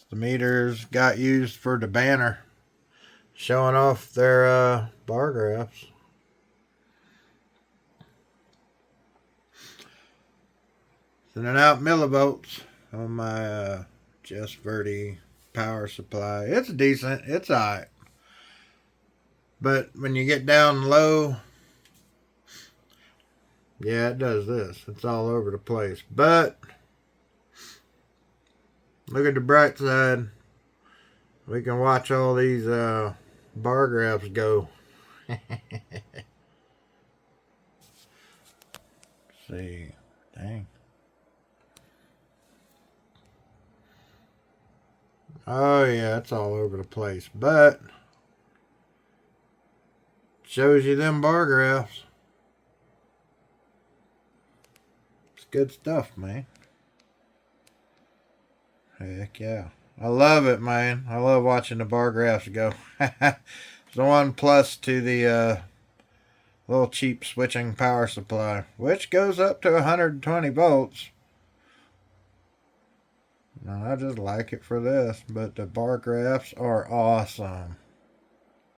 The meters got used for the banner, showing off their bar graphs. Sending out millivolts on my Jesverty power supply. It's decent. It's alright. But when you get down low, yeah, it does this. It's all over the place. But look at the bright side. We can watch all these bar graphs go. See. Dang. Oh yeah, it's all over the place. But shows you them bar graphs. It's good stuff, man. Heck yeah. I love it, man. I love watching the bar graphs go. It's the one plus to the little cheap switching power supply, which goes up to 120 volts. Now, I just like it for this, but the bar graphs are awesome.